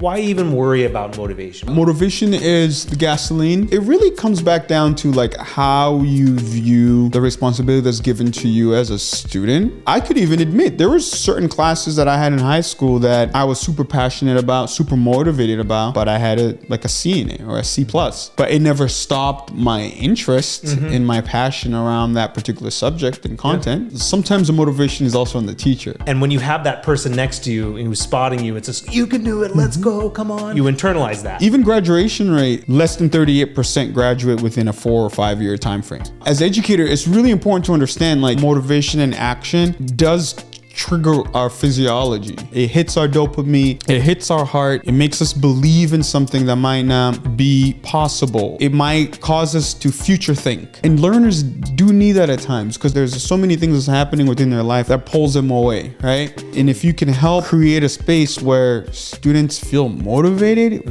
why even worry about motivation? Motivation is the gasoline. It really comes back down to like how you view the responsibility that's given to you as a student. I could even admit there were certain classes that I had in high school that I was super passionate about, super motivated about, but I had a C in it or a C plus. But it never stopped my interest in my passion around that particular subject and content. Yeah. Sometimes the motivation is also in the teacher. And when you have that person next to you who's spotting you, it's just, you can do it, let's go, come on. You internalize that. Even graduation rate, less than 38% graduate within a 4 or 5 year time frame. As an educator, it's really important to understand like motivation and action does trigger our physiology. It hits our dopamine, it hits our heart, it makes us believe in something that might not be possible. It might cause us to future think. And learners do need that at times because there's so many things that's happening within their life that pulls them away, right? And if you can help create a space where students feel motivated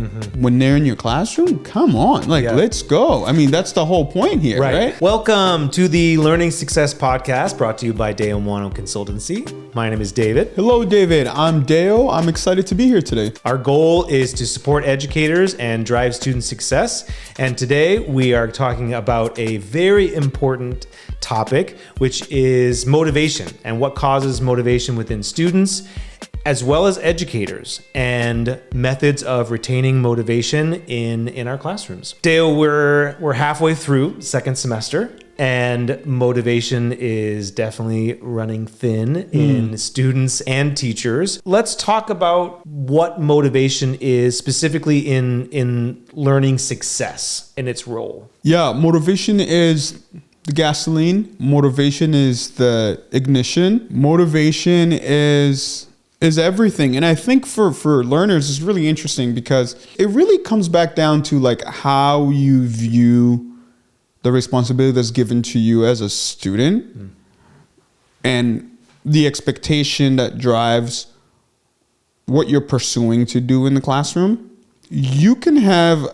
when they're in your classroom, come on, let's go. I mean, that's the whole point here, right? Welcome to the Learning Success Podcast brought to you by Deo Mwano Consultancy. My name is David. Hello, David. I'm Deo. I'm excited to be here today. Our goal is to support educators and drive student success. And today we are talking about a very important topic, which is motivation and what causes motivation within students, as well as educators, and methods of retaining motivation in our classrooms. Deo, we're halfway through second semester. And motivation is definitely running thin in students and teachers. Let's talk about what motivation is specifically in learning success and its role. Yeah, motivation is the gasoline. Motivation is the ignition. Motivation is everything. And I think for learners, it's really interesting because it really comes back down to like how you view the responsibility that's given to you as a student and the expectation that drives what you're pursuing to do in the classroom. You can have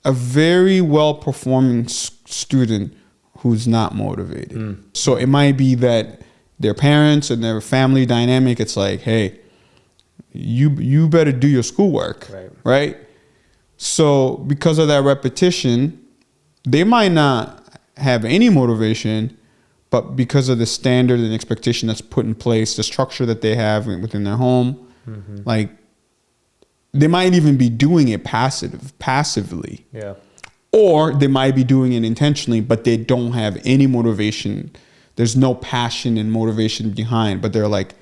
a very well-performing student who's not motivated. So it might be that their parents and their family dynamic, it's like, hey, you better do your schoolwork, right? So because of that repetition, they might not have any motivation, but because of the standard and expectation that's put in place, the structure that they have within their home, like they might even be doing it passively. Yeah. Or they might be doing it intentionally, but they don't have any motivation. There's no passion and motivation behind, but they're like,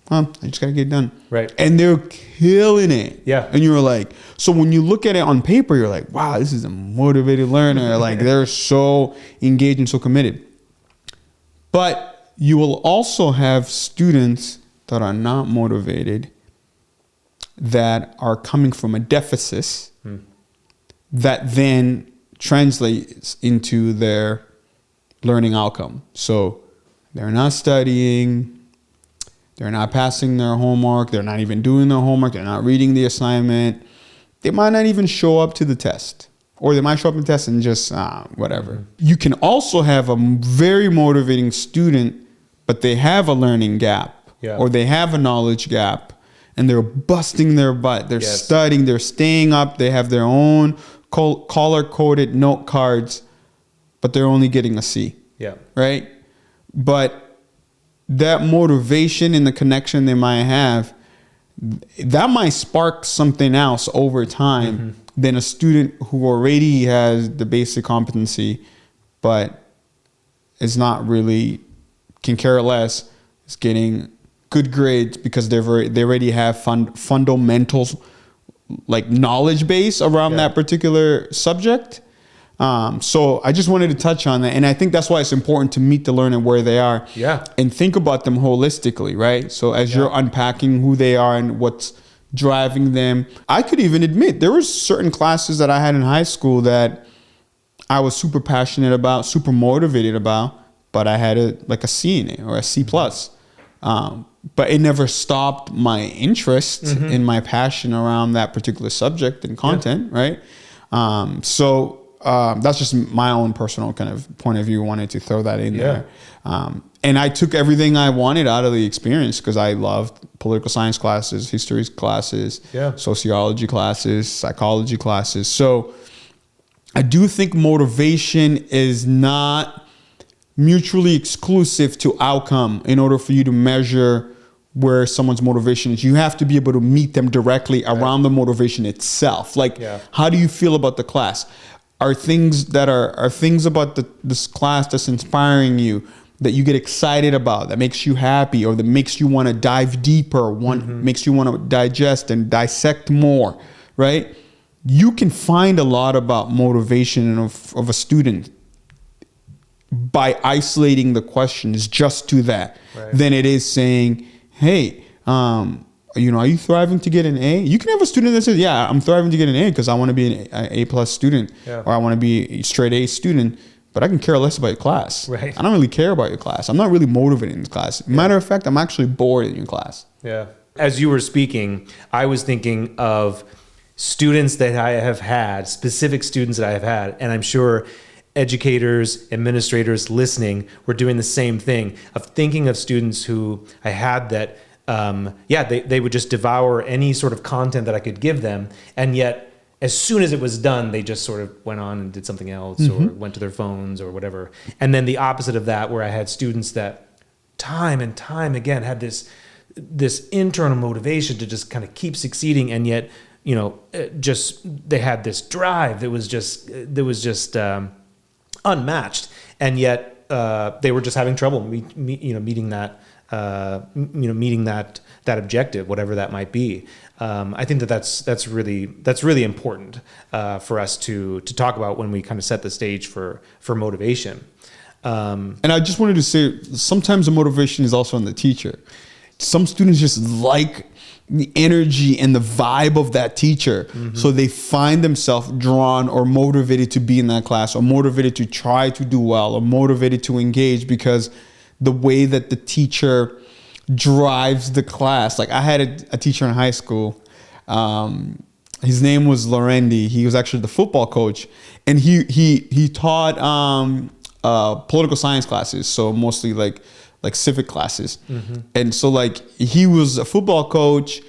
I just gotta get it done. Right. And they're killing it. Yeah. And you're like, so when you look at it on paper, you're like, wow, this is a motivated learner. Like they're so engaged and so committed. But you will also have students that are not motivated, that are coming from a deficit that then translates into their learning outcome. So they're not studying, they're not passing their homework, they're not even doing their homework, they're not reading the assignment. They might not even show up to the test. Or they might show up to the test and just, whatever. You can also have a very motivating student, but they have a learning gap, or they have a knowledge gap, and they're busting their butt. They're studying, they're staying up, they have their own color-coded note cards, but they're only getting a C. Yeah. Right? But that motivation and the connection they might have, that might spark something else over time than a student who already has the basic competency, but is not really, can care less, is getting good grades because they already have fundamentals, like knowledge base around that particular subject. So I just wanted to touch on that. And I think that's why it's important to meet the learner where they are and think about them holistically, right? So as you're unpacking who they are and what's driving them, I could even admit there were certain classes that I had in high school that I was super passionate about, super motivated about, but I had a C in it or a C plus. But it never stopped my interest in my passion around that particular subject and content, right? So that's just my own personal kind of point of view. Wanted to throw that in there. And I took everything I wanted out of the experience because I loved political science classes, history classes, sociology classes, psychology classes. So I do think motivation is not mutually exclusive to outcome. In order for you to measure where someone's motivation is, you have to be able to meet them directly around the motivation itself. Like, how do you feel about the class? Are things about this class that's inspiring you, that you get excited about, that makes you happy, or that makes you want to dive deeper, makes you want to digest and dissect more, right? You can find a lot about motivation of a student by isolating the questions just to that, than it is saying, hey, are you thriving to get an A? You can have a student that says, yeah, I'm thriving to get an A because I want to be an A+ student, or I want to be a straight A student. But I can care less about your class. Right. I don't really care about your class. I'm not really motivated in this class. Matter of fact, I'm actually bored in your class. Yeah. As you were speaking, I was thinking of students that I have had, specific students that I have had, and I'm sure educators, administrators listening were doing the same thing, of thinking of students who I had that, they would just devour any sort of content that I could give them, and yet as soon as it was done, they just sort of went on and did something else, or went to their phones or whatever. And then the opposite of that, where I had students that time and time again had this internal motivation to just kind of keep succeeding, and yet, they had this drive that was just unmatched, and yet they were just having trouble meeting that objective, whatever that might be. I think that's really important for us to talk about when we kind of set the stage for motivation. And I just wanted to say, sometimes the motivation is also on the teacher. Some students just like the energy and the vibe of that teacher, so they find themselves drawn or motivated to be in that class, or motivated to try to do well, or motivated to engage because the way that the teacher drives the class. Like, I had a teacher in high school. His name was Lorendi. He was actually the football coach, and he taught political science classes, so mostly like civic classes. And so like he was a football coach.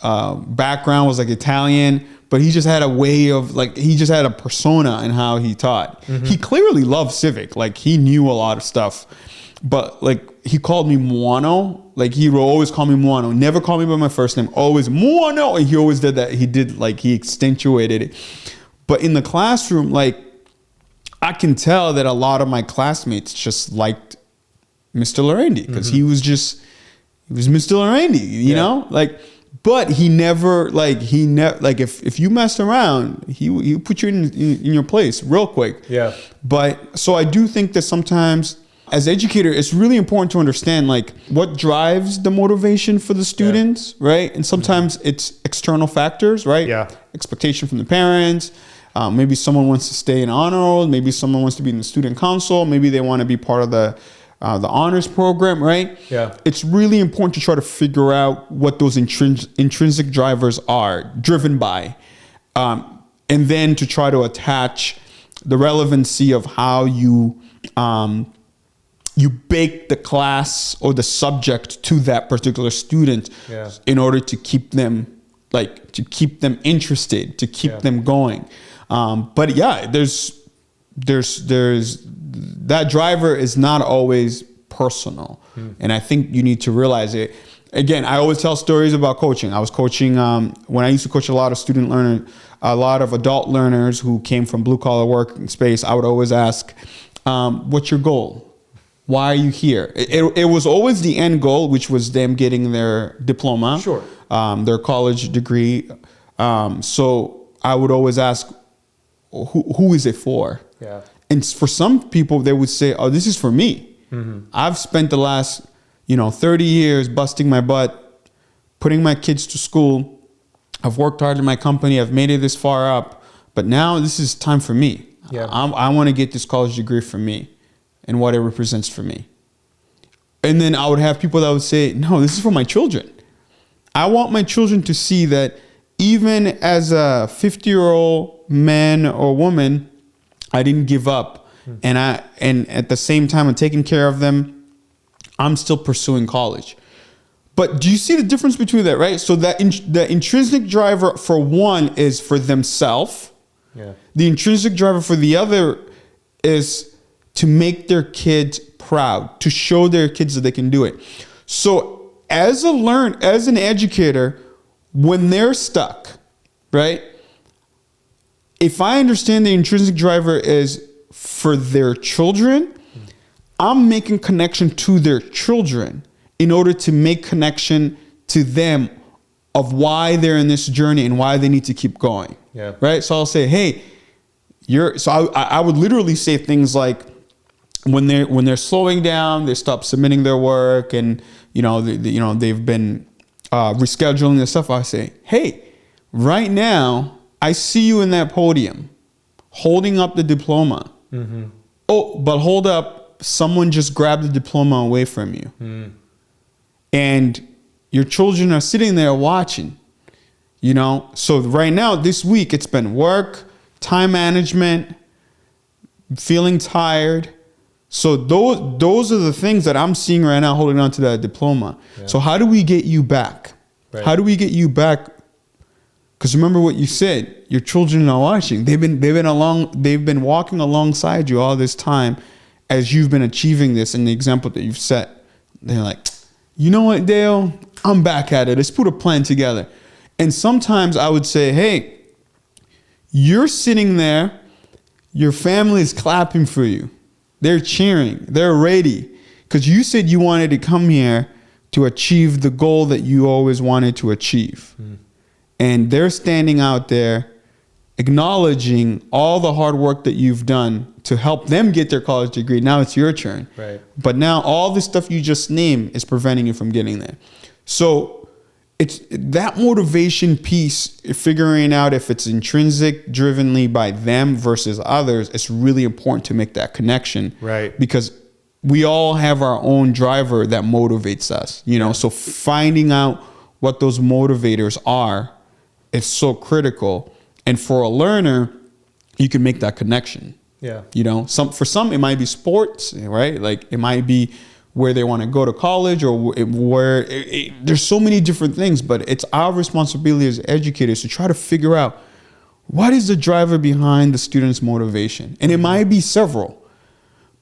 Background was like Italian, but he just had a way of he just had a persona in how he taught. He clearly loved civic. Like, he knew a lot of stuff. But like, he called me Mwano. Like, he would always call me Mwano. Never call me by my first name. Always Mwano. And he always did that. He accentuated it. But in the classroom, like, I can tell that a lot of my classmates just liked Mr. Lorendi because he was Mr. Lorendi, you know? Like, but he never if you messed around, he put you in your place real quick. Yeah. But so I do think that sometimes, as educator, it's really important to understand like what drives the motivation for the students, right? And sometimes it's external factors, right? Yeah. Expectation from the parents. Maybe someone wants to stay in honor roll. Maybe someone wants to be in the student council. Maybe they want to be part of the honors program, right? Yeah. It's really important to try to figure out what those intrinsic drivers are driven by, and then to try to attach the relevancy of how you bake the class or the subject to that particular student in order to keep them interested, to keep them going. But yeah, there's that driver is not always personal. And I think you need to realize it. Again, I always tell stories about coaching. I was coaching when I used to coach a lot of adult learners who came from blue collar work space. I would always ask, what's your goal? Why are you here? It was always the end goal, which was them getting their diploma, their college degree. So I would always ask, who is it for? Yeah. And for some people, they would say, oh, this is for me. I've spent the last 30 years busting my butt, putting my kids to school. I've worked hard in my company. I've made it this far up. But now this is time for me. Yeah. I want to get this college degree for me and what it represents for me. And then I would have people that would say, no, this is for my children. I want my children to see that even as a 50-year-old man or woman, I didn't give up. And at the same time I'm taking care of them, I'm still pursuing college. But do you see the difference between that, right? So that the intrinsic driver for one is for themselves. Yeah. The intrinsic driver for the other is to make their kids proud, to show their kids that they can do it. So as an educator, when they're stuck, right? If I understand the intrinsic driver is for their children, I'm making connection to their children in order to make connection to them of why they're in this journey and why they need to keep going. Yeah. Right. So I'll say, hey, I would literally say things like, when they're slowing down, they stop submitting their work, and they've been rescheduling this stuff. I say, hey, right now I see you in that podium, holding up the diploma. Mm-hmm. Oh, but hold up, someone just grabbed the diploma away from you, and your children are sitting there watching. So right now, this week, it's been work, time management, feeling tired. So those are the things that I'm seeing right now, holding on to that diploma. Yeah. So how do we get you back? Right. How do we get you back? Because remember what you said, your children are watching. They've been walking alongside you all this time as you've been achieving this in the example that you've set. They're like, you know what, Deo? I'm back at it. Let's put a plan together. And sometimes I would say, hey, you're sitting there, your family is clapping for you. They're cheering. They're ready. Because you said you wanted to come here to achieve the goal that you always wanted to achieve. And they're standing out there acknowledging all the hard work that you've done to help them get their college degree. Now it's your turn. Right. But now all the stuff you just named is preventing you from getting there. So it's that motivation piece, figuring out if it's intrinsic, drivenly by them versus others. It's really important to make that connection. Right. Because we all have our own driver that motivates us, so finding out what those motivators are is so critical. And for a learner, you can make that connection. Yeah. For some, it might be sports, right? Like it might be where they want to go to college, or where there's so many different things, but it's our responsibility as educators to try to figure out what is the driver behind the student's motivation. And it might be several,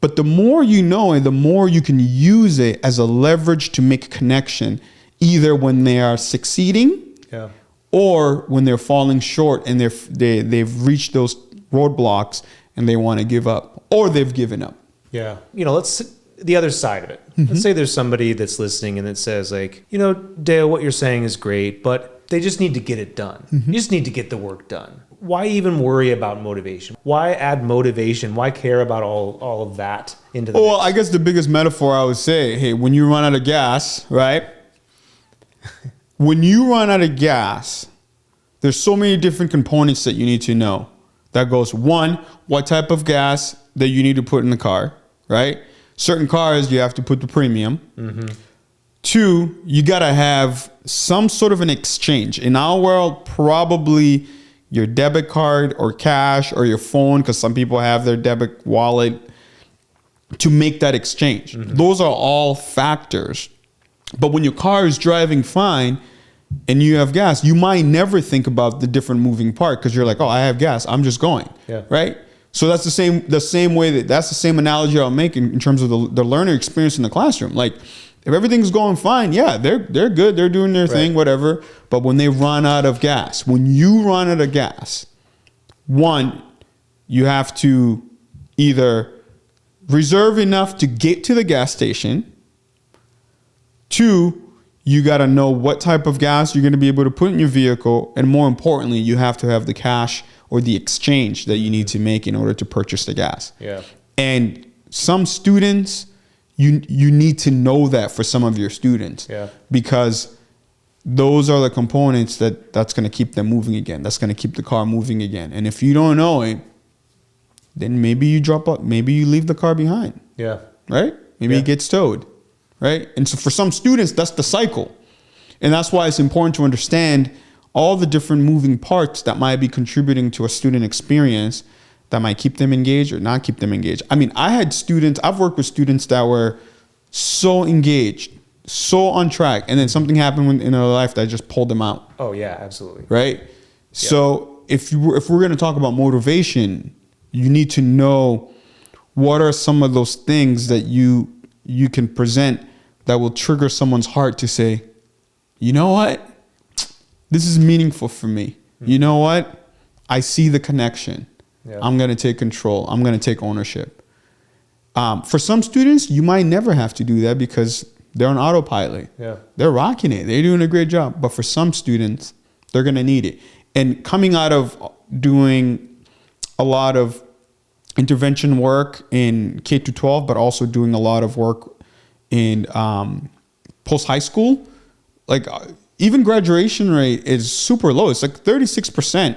but the more you know and the more you can use it as a leverage to make a connection, either when they are succeeding, yeah, or when they're falling short and they've reached those roadblocks and they want to give up, or they've given up. Yeah. Let's the other side of it. Let's say there's somebody that's listening and that says like, Deo, what you're saying is great, but they just need to get it done. You just need to get the work done. Why even worry about motivation? Why add motivation? Why care about all of that into the Well, I guess the biggest metaphor I would say, hey, when you run out of gas, right? When you run out of gas, there's so many different components that you need to know. That goes, one, what type of gas that you need to put in the car, right? Certain cars, you have to put the premium. Two, you got to have some sort of an exchange. In our world, probably your debit card or cash or your phone, because some people have their debit wallet, to make that exchange. Those are all factors. But when your car is driving fine and you have gas, you might never think about the different moving part because you're like, oh, I have gas, I'm just going, right? So that's the same way that's the same analogy I'll make in terms of the learner experience in the classroom. Like if everything's going fine, yeah, they're good, they're doing their thing, whatever. But when they run out of gas, when you run out of gas, one, you have to either reserve enough to get to the gas station. Two, you got to know what type of gas you're going to be able to put in your vehicle. And more importantly, you have to have the cash or the exchange that you need to make in order to purchase the gas. Yeah. And some students, you need to know that for some of your students. Yeah. Because those are the components that's going to keep them moving again. That's going to keep the car moving again. And if you don't know it, then maybe you drop up, maybe you leave the car behind. Yeah. Right? Maybe it gets towed. Right? And so for some students, that's the cycle. And that's why it's important to understand all the different moving parts that might be contributing to a student experience that might keep them engaged or not keep them engaged. I mean, I've worked with students that were so engaged, so on track, and then something happened in their life that just pulled them out. Oh yeah, absolutely. Right? Yeah. So if we're going to talk about motivation, you need to know what are some of those things that you can present that will trigger someone's heart to say, you know what? This is meaningful for me. You know what? I see the connection. Yeah. I'm going to take control. I'm going to take ownership. For some students, you might never have to do that because they're on autopilot. Yeah. They're rocking it. They're doing a great job. But for some students, they're going to need it. And coming out of doing a lot of intervention work in K through 12, but also doing a lot of work in post high school, like even graduation rate is super low. It's like 36%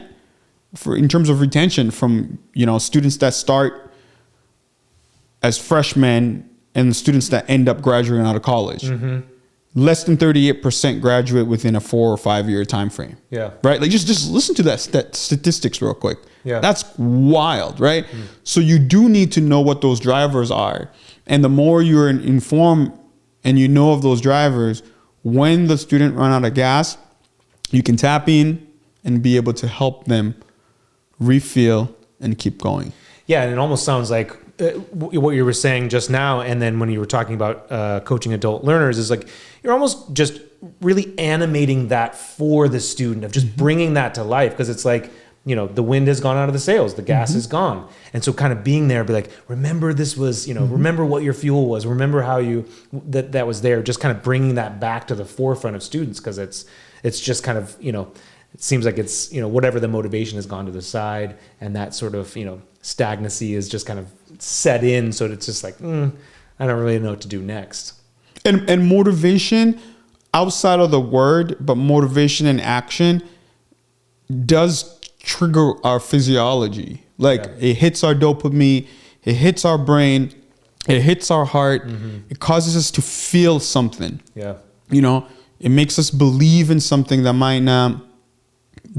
in terms of retention from, students that start as freshmen and the students that end up graduating out of college. Mm-hmm. Less than 38% graduate within a 4 or 5 year time frame. Yeah. Right? Like just listen to that statistics real quick. Yeah. That's wild, right? Mm. So you do need to know what those drivers are. And the more you're informed and you know of those drivers, when the student run out of gas, you can tap in and be able to help them refill and keep going. Yeah, and it almost sounds like what you were saying just now, and then when you were talking about coaching adult learners, is like you're almost just really animating that for the student, of just bringing that to life, because it's like, the wind has gone out of the sails, the gas is gone. And so kind of being there, be like, remember this was, remember what your fuel was, remember how that was there, just kind of bringing that back to the forefront of students, because it's just kind of, it seems like it's, whatever the motivation has gone to the side, and that sort of, stagnancy is just kind of set in. So it's just like, I don't really know what to do next. And motivation outside of the word, but motivation and action does trigger our physiology. Like it hits our dopamine, it hits our brain, it hits our heart. Mm-hmm. It causes us to feel something. Yeah. It makes us believe in something that might not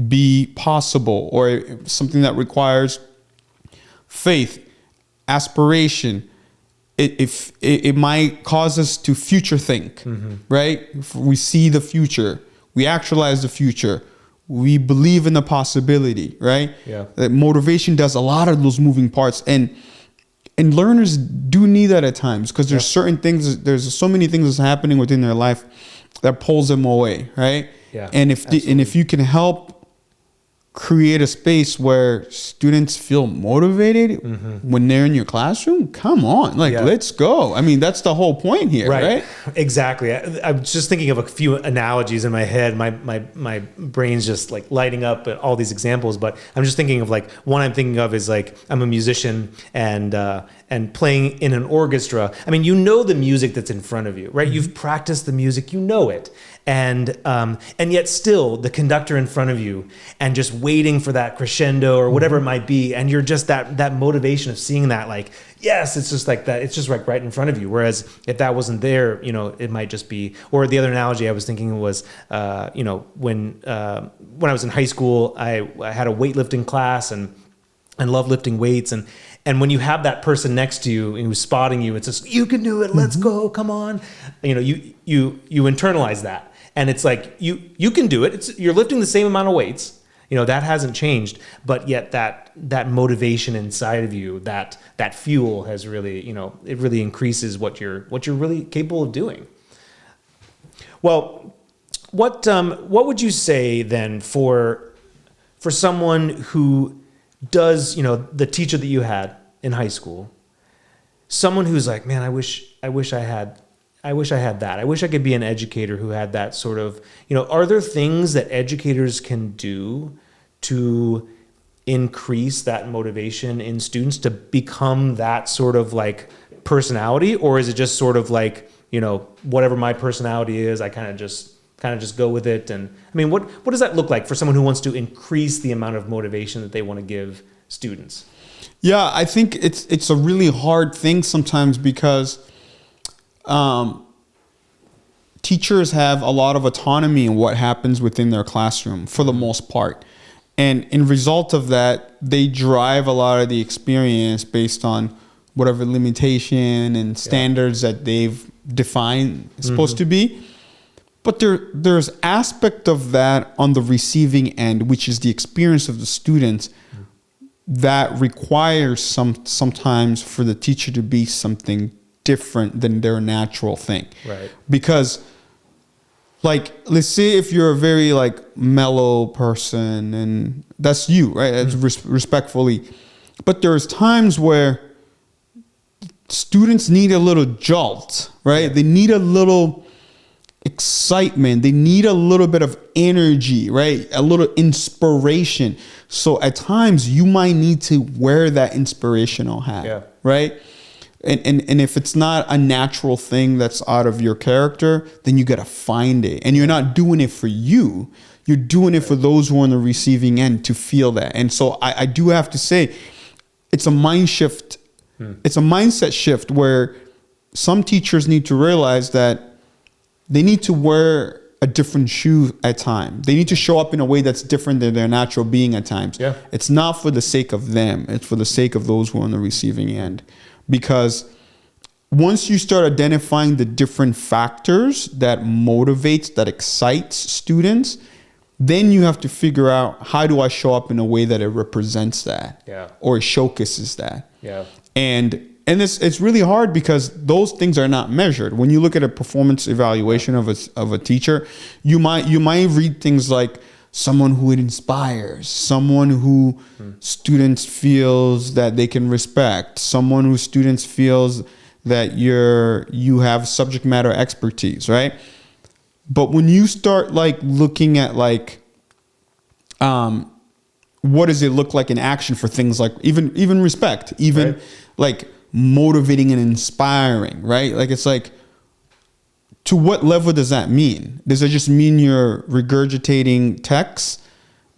be possible, or something that requires faith, aspiration. It might cause us to future think, right? If we see the future, we actualize the future, we believe in the possibility, right? Yeah. Motivation does a lot of those moving parts, and learners do need that at times, because there's certain things, there's so many things that's happening within their life that pulls them away, right? Yeah. And if you can help create a space where students feel motivated when they're in your classroom, come on, let's go. I mean, that's the whole point here, right? Exactly. I'm just thinking of a few analogies in my head. My brain's just like lighting up at all these examples, but I'm just thinking of like, one I'm thinking of is like, I'm a musician and playing in an orchestra. I mean, the music that's in front of you, right? You've practiced the music, it. And yet still the conductor in front of you, and just waiting for that crescendo or whatever it might be. And you're just that motivation of seeing that, like, yes, it's just like that. It's just like right in front of you. Whereas if that wasn't there, it might just be, or the other analogy I was thinking was, when I was in high school, I had a weightlifting class and love lifting weights. And when you have that person next to you who's spotting you, it's just, you can do it. Let's go. Come on. You internalize that. And it's like, you can do it. You're lifting the same amount of weights. That hasn't changed, but yet that motivation inside of you, that fuel has really, it really increases what you're really capable of doing. Well, what would you say then for someone who does, the teacher that you had in high school, someone who's like, man, I wish I had that. I wish I could be an educator who had that sort of, are there things that educators can do to increase that motivation in students to become that sort of like personality? Or is it just sort of like, whatever my personality is, I kind of just go with it? And I mean, what does that look like for someone who wants to increase the amount of motivation that they want to give students? Yeah, I think it's a really hard thing sometimes, because teachers have a lot of autonomy in what happens within their classroom for the most part. And in result of that, they drive a lot of the experience based on whatever limitation and standards that they've defined is supposed to be. But there's aspect of that on the receiving end, which is the experience of the students that requires sometimes for the teacher to be something different than their natural thing. Right. Because like, let's say if you're a very like mellow person and that's you, right? That's respectfully. But there's times where students need a little jolt, right? Yeah. They need a little excitement. They need a little bit of energy, right? A little inspiration. So at times you might need to wear that inspirational hat, right? And if it's not a natural thing that's out of your character, then you got to find it. And you're not doing it for you. You're doing it for those who are on the receiving end to feel that. And so I do have to say, it's a mind shift. It's a mindset shift where some teachers need to realize that they need to wear a different shoe at times. They need to show up in a way that's different than their natural being at times. Yeah. It's not for the sake of them. It's for the sake of those who are on the receiving end. Because once you start identifying the different factors that motivates, that excites students, then you have to figure out, how do I show up in a way that it represents that or it showcases that? Yeah. And it's really hard because those things are not measured. When you look at a performance evaluation of a teacher, you might read things like someone who it inspires, someone who students feels that they can respect, someone who students feels that you have subject matter expertise, right? But when you start like looking at like what does it look like in action for things like even respect, even like motivating and inspiring, right? Like it's like, to what level does that mean? Does it just mean you're regurgitating text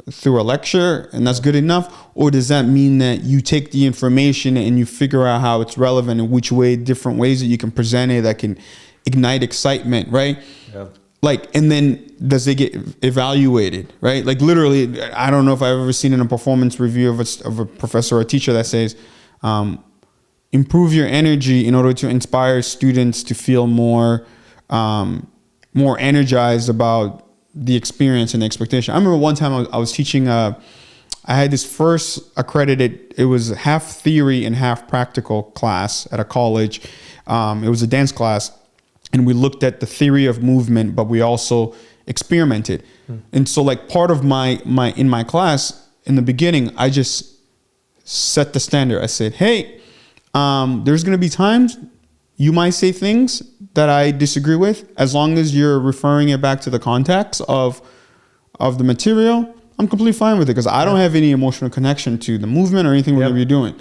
through a lecture and that's good enough? Or does that mean that you take the information and you figure out how it's relevant and which way, different ways that you can present it that can ignite excitement, right? Yeah. Like, and then does it get evaluated, right? Like literally, I don't know if I've ever seen in a performance review of a professor or a teacher that says, improve your energy in order to inspire students to feel more energized about the experience and the expectation. I remember one time I was teaching, I had this first accredited, it was half theory and half practical class at a college. It was a dance class, and we looked at the theory of movement, but we also experimented. And so like part of my class in the beginning, I just set the standard. I said, hey, there's going to be times you might say things that I disagree with, as long as you're referring it back to the context of the material. I'm completely fine with it because I don't have any emotional connection to the movement or anything we're going to be doing.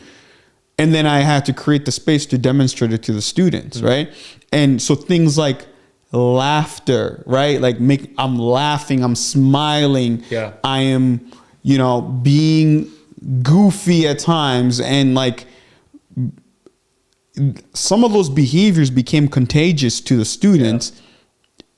And then I had to create the space to demonstrate it to the students, right? And so things like laughter, right? Like I'm laughing, I'm smiling, I am, being goofy at times, and like some of those behaviors became contagious to the students,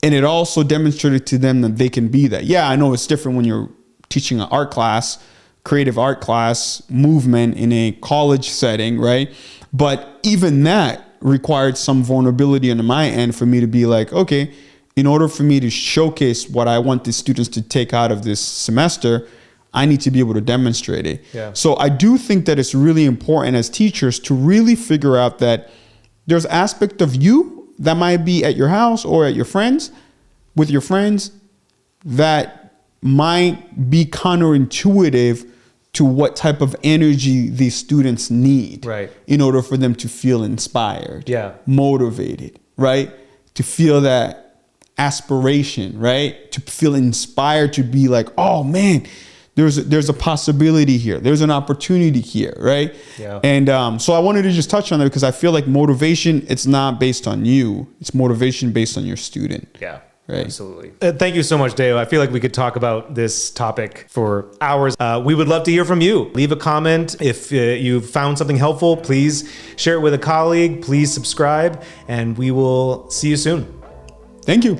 and it also demonstrated to them that they can be that. Yeah, I know it's different when you're teaching an art class, creative art class, movement in a college setting, right? But even that required some vulnerability on my end for me to be like, okay, in order for me to showcase what I want the students to take out of this semester, I need to be able to demonstrate it. Yeah. So I do think that it's really important as teachers to really figure out that there's aspect of you that might be at your house or at your friends, with your friends, that might be counterintuitive to what type of energy these students need, right, in order for them to feel inspired, motivated, right? To feel that aspiration, right? To feel inspired to be like, oh man, there's a possibility here. There's an opportunity here, right? Yeah. And so I wanted to just touch on that because I feel like motivation, it's not based on you. It's motivation based on your student. Yeah. Right. Absolutely. Thank you so much, Deo. I feel like we could talk about this topic for hours. We would love to hear from you. Leave a comment. If you found something helpful, please share it with a colleague. Please subscribe, and we will see you soon. Thank you.